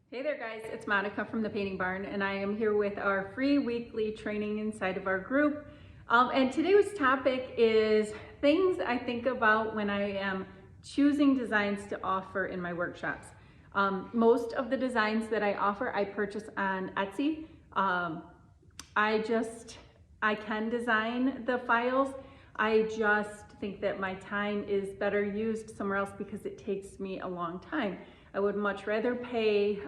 Hey there guys, it's Monica from the Painting Barn, and I am here with our free weekly training inside of our group. And today's topic is things I think about when I am choosing designs to offer in my workshops. Most of the designs that I offer, I purchase on Etsy. I can design the files. I just think that my time is better used somewhere else because it takes me a long time. I would much rather pay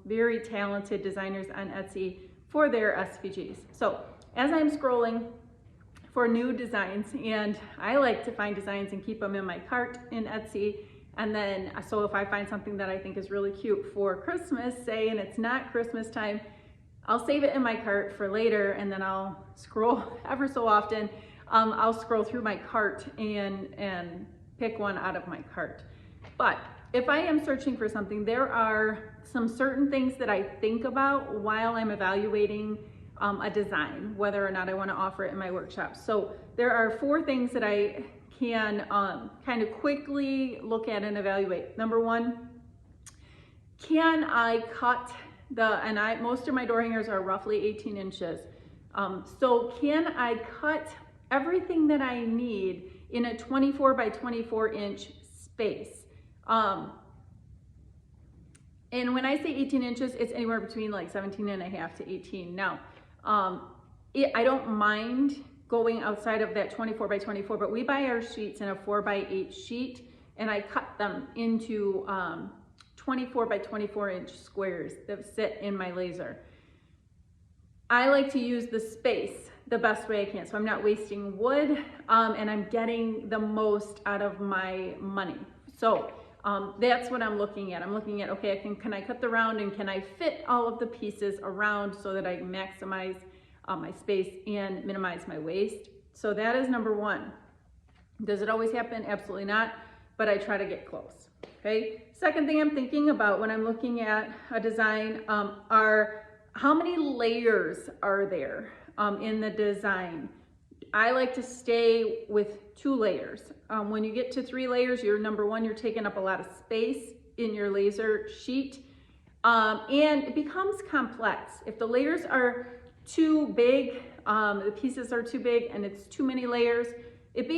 very talented designers on Etsy for their SVGs. So as I'm scrolling for new designs, and I like to find designs and keep them in my cart in Etsy, and then so if I find something that I think is really cute for Christmas, say, and it's not Christmas time, I'll save it in my cart for later, and then I'll scroll ever so often. I'll scroll through my cart and pick one out of my cart. But if I am searching for something, there are some certain things that I think about while I'm evaluating a design, whether or not I want to offer it in my workshop. So there are 4 things that I can kind of quickly look at and evaluate. Number 1, can I cut most of my door hangers are roughly 18 inches. So can I cut everything that I need in a 24 by 24 inch space? And when I say 18 inches, it's anywhere between like 17 and a half to 18. Now, I don't mind going outside of that 24 by 24, but we buy our sheets in a 4 by 8 sheet, and I cut them into 24 by 24 inch squares that sit in my laser. I like to use the space the best way I can, so I'm not wasting wood, and I'm getting the most out of my money. So that's what I'm looking at. I'm looking at, okay, can I cut the round, and can I fit all of the pieces around so that I maximize my space and minimize my waste? So that is number 1. Does it always happen? Absolutely not, but I try to get close, okay? Second thing I'm thinking about when I'm looking at a design are how many layers are there in the design. I like to stay with 2 layers. When you get to 3 layers, number 1, you're taking up a lot of space in your laser sheet, and it becomes complex. If the layers are too big, the pieces are too big, and it's too many layers, it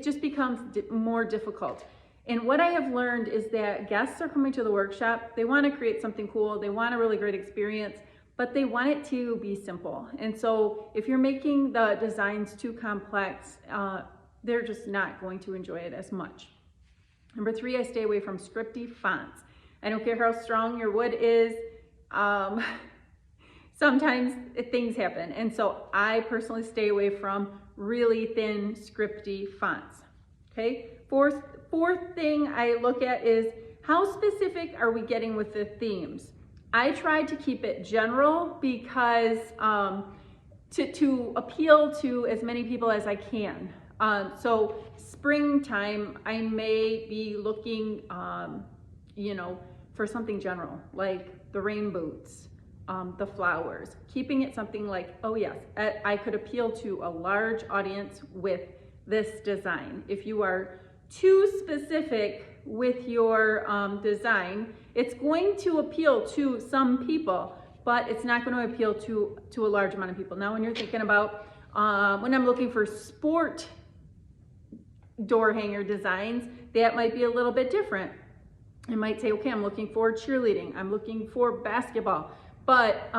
just becomes more difficult. And what I have learned is that guests are coming to the workshop, they want to create something cool, they want a really great experience, but they want it to be simple. And so if you're making the designs too complex, they're just not going to enjoy it as much. Number 3, I stay away from scripty fonts. I don't care how strong your wood is, sometimes things happen. And so I personally stay away from really thin scripty fonts, okay? Fourth thing I look at is how specific are we getting with the themes? I try to keep it general because to appeal to as many people as I can. So springtime, I may be looking, for something general, like the rain boots, the flowers, keeping it something like, oh yes, I could appeal to a large audience with this design. If you are too specific with your design, it's going to appeal to some people, but it's not going to appeal to a large amount of people. Now, when you're thinking about, when I'm looking for sport door hanger designs, that might be a little bit different. I might say, okay, I'm looking for cheerleading, I'm looking for basketball, but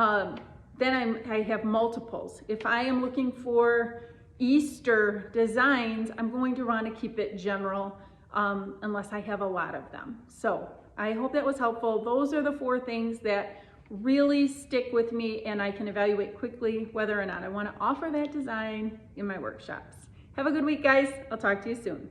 then I have multiples. If I am looking for Easter designs, I'm going to want to keep it general unless I have a lot of them. So I hope that was helpful. Those are the 4 things that really stick with me, and I can evaluate quickly whether or not I want to offer that design in my workshops. Have a good week, guys. I'll talk to you soon.